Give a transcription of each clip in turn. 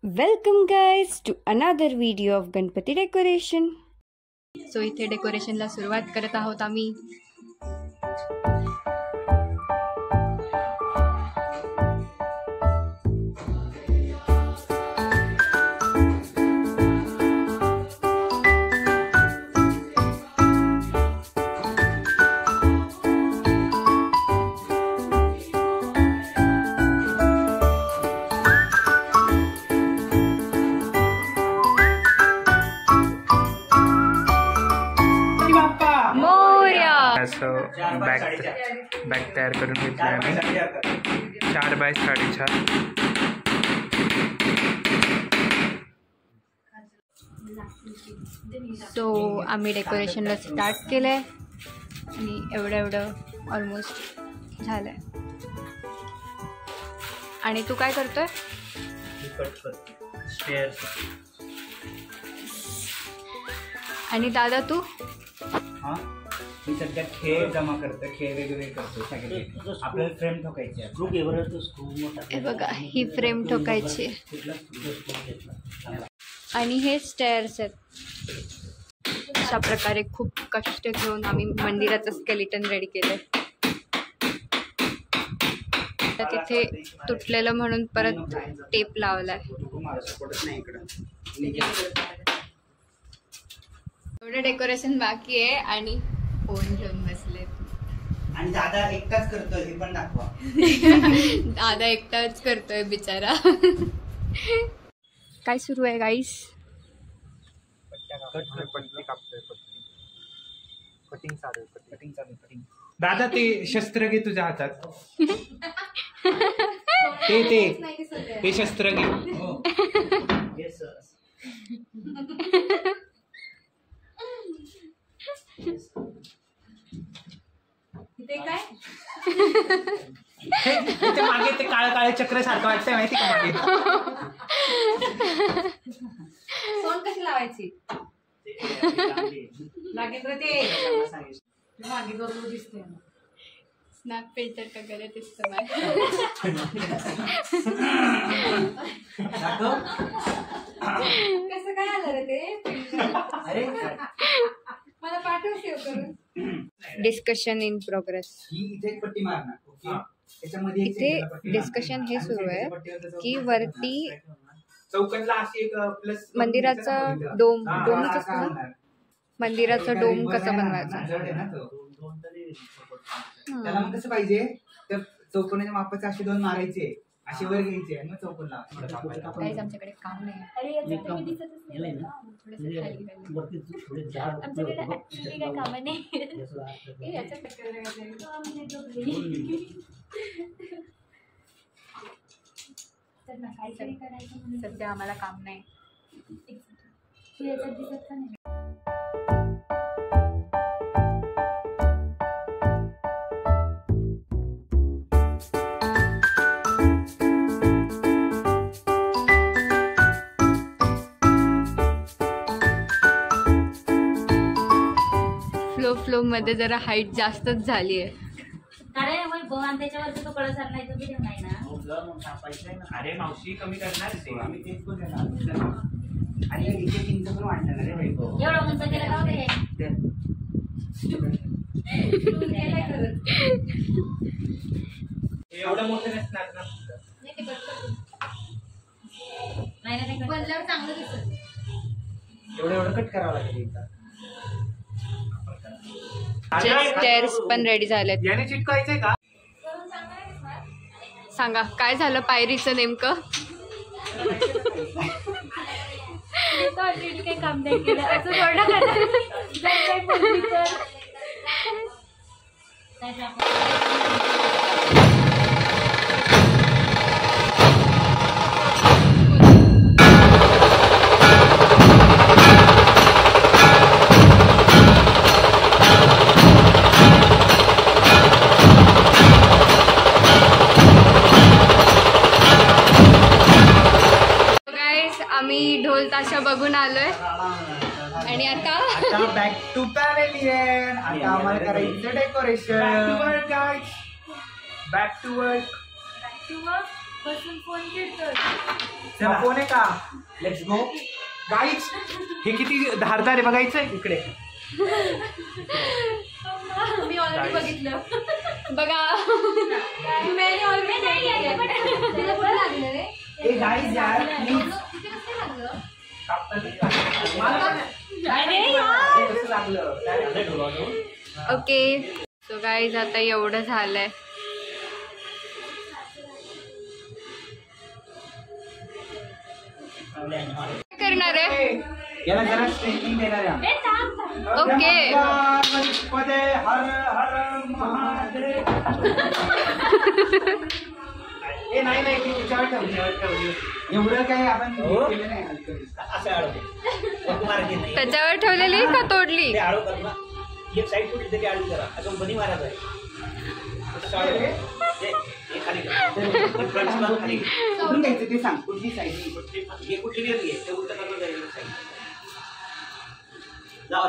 Welcome guys to another video of Ganpati decoration. So इथे डेकोरेशनला सुरुवात करत आहोत आम्ही. बॅग तयार करून घेतली आम्ही 4 बाय 4.5. सो आम्ही डेकोरेशनला स्टार्ट केलंय आणि एवढं ऑलमोस्ट झालंय. आणि तू काय करतोय? आणि दादा तू? मी सध्या खेळ जमा करतो, खेळ वेगवेगळे करतो. सगळे आपल्याला फ्रेम ठोकायची आहे. हे बघा, ही फ्रेम ठोकायची आणि हे स्टेअर्स आहेत. अशा प्रकारे खूप कष्ट घेऊन आम्ही मंदिराचं स्केलेटन रेडी केलंय. तर तिथे तुटलेलं म्हणून परत टेप लावलाय. एवढं डेकोरेशन बाकी आहे आणि फोन घेऊन बसले. आणि दादा एकटाच करतोय हे पण दाखवा. दादा एकटाच करतोय बिचारा. काय सुरू आहे गाईस? दादा ते शस्त्र घे तुझ्या हातात. ते शस्त्र घे. ते मागे ते काळं चक्र सारखं वाटतंय माहिती का मागे. फोन कशी लावायची? स्नॅप फिल्टर का गलत इस्तेमाल. कसं काय आलं रे ते? अरे मला पाठव सेव्ह करून. Discussion in progress. ही इथे एक पट्टी मारणार. ओके, त्याच्यामध्ये इथे डिस्कशन हे सुरू आहे की वरती चौकनला अशी एक प्लस मंदिराचा डोमच असतो ना, मंदिराचा डोम कसा बनवायचा. त्याला मग कसं पाहिजे, तर चौकोनाच्या मापाचे असे 2 मारायचे, असे वर घ्यायचे आणि मग चौकोन लावायचे. काहीच आमच्याकडे काम नाही. आमच्याकडे ऍक्च्युली काय काम नाही. सध्या आम्हाला काम नाही. फ्लो मध्ये जरा हाईट जास्तच झाली आहे. अरे मावशी कमी करणार ते आम्ही तेच बोलणार. आणि इथे 3 पण वाढणार. अरे एवढं मोठं नसणार ना. चांगलं दिसत. एवढं कट करावं लागेल. स्टेअर्स पण रेडी झालेत. याने चिटकायचंय का? सांगा काय झालं पायरीचं नेमकं? ऑलरेडी काही काम नाही केलं असं आम्ही ढोल ताशा बघून आलोय आणि आता बॅक टू पॅव्हेलियन. आता आम्हाला करायचं डेकोरेशन. Back to work. चला फोन आहे का लेट्स गो. गाईच हे किती धारदार आहे बघायचंय इकडे. मी ऑलरेडी बघितलं. बघा मी ऑलरेडी तुला कुठं लागलं रे? ए गाईज यार प्लीज. तिथे कसं लागलं? कसं लागलं? ओके सो गाईज आता एवढं झालंय. काय करणार आहे? याला जरा स्ट्रेचिंग देणार आहे. ओके गणपते हर हर महादेव. ए नाही नाही ती तुझ्यावर ठेवली. एवढं काही आपण केलं नाही. असं आळू नाही त्याच्यावर ठेवलेली का तोडली? ते आळू कर ना. एक साईड कुठली तरी आळू करा. असं बनी मारायचं आहे. तसं आळू घे. हे खाली करा. फ्रंट बाजू खाली घे. कुठून घ्यायचं ते सांग. कुठली साईड? हे कुठली घे. ते उलटं करून जाईल साईड. जाऊ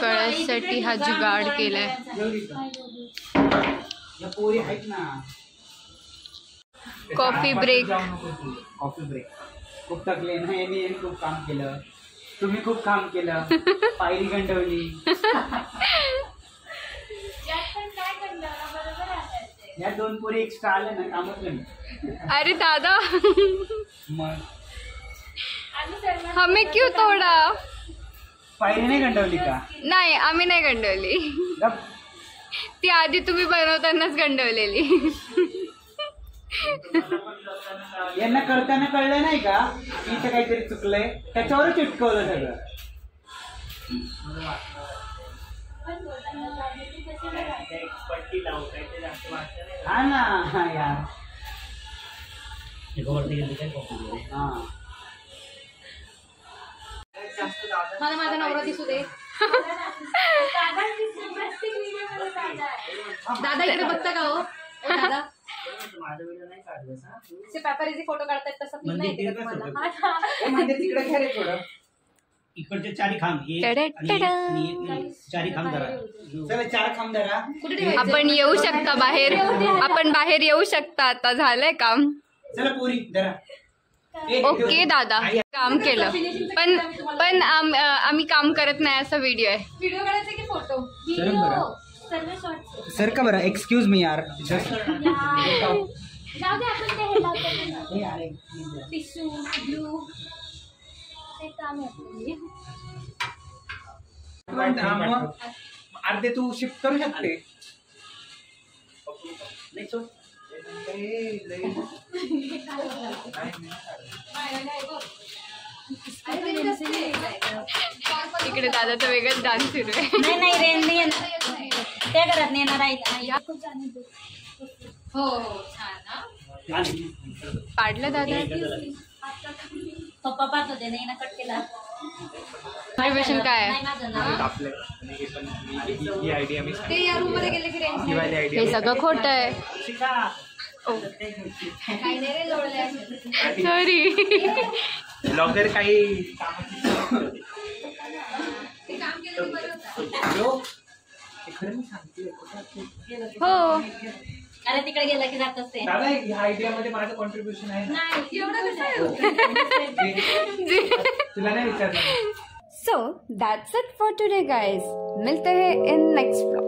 कळ्यासाठी हा जुगाड केलाय. या पोरी आहेत ना. Coffee break. Coffee break. खूप थकले ना यांनी खूप काम केलं. तुम्ही खूप काम केलं. पायरी गंडवली. या 2 पोरी एक्स्ट्रा आल्या ना कामच नाही. अरे दादा मग हमें क्यों तोडा? पायरी नाही गंडवली का? नाही आम्ही नाही गंडवली. गप. ती आधी तुम्ही बनवतानाच गंडवलेली. यांना कळताना कळलं नाही का इथं काहीतरी चुकलंय त्याच्यावरच चिटकवलं सगळं. पट्टी लावताय ते जास्त वाटतं नाही. हा ना. हा यार. वरती गेली काय कॉफी. हा. मला माझा नवरा दिसू दे. दादा इकडे बघता का हो? ओ दादा माझा व्हिडिओ नाही काढलास हा. ते पेपरीचे फोटो काढतायत तसं फील नाही येते का तुम्हाला? ए, म्हणजे तिकडे घ्या रे थोडं. इकडचे चारी खांब एक टडा, आणि एक चारी खांब धरा. चला 4 खांब धरा. कुठे ठेवायचं? आपण येऊ शकता बाहेर. आपण बाहेर येऊ शकता. आता झालंय काम. चला पोरी धरा. ओके दादा काम केलं पण पण आम्ही काम करत नाही असा व्हिडिओ आहे. व्हिडिओ काढायचा की फोटो? सर बरं. सर्व शॉर्ट्स. सर का बरं एक्सक्यूज मी यार. जाऊ दे आपण ते हे लावतो ना. टिश्यू ब्लू ते काम आहे. अर्धे तू शिफ्ट करू शकते. नाही सोड. इकडे दादाचा वेगळाच डान्स सुरू आहे. नाही नाही रेंज नाही येणार. त्या घरात नाही येणार आहे. हो छान ना. पाडलं दादा. पप्पा पाहत होते नाही ना कट केला. कॉन्ट्रीब्युशन काय आहे? नाही माझं नाव. आपलं हे पण ही आयडिया मी ते या रूम मध्ये गेले की रेंज ही वाली आयडिया हे सगळं खोटं आहे. काही नाही रे जोडले. सॉरी. ब्लॉगर काही ते काम केलं बरं होतं. हो अरे तिकडे गेला की जात असते. दादा ह्या आयडिया मध्ये माझं कॉन्ट्रीब्युशन आहे ना. नाही एवढं कसं आहे? तुला नाही विचारलं. So that's it for today guys. मिलते हैं इन नेक्स्ट व्लॉग.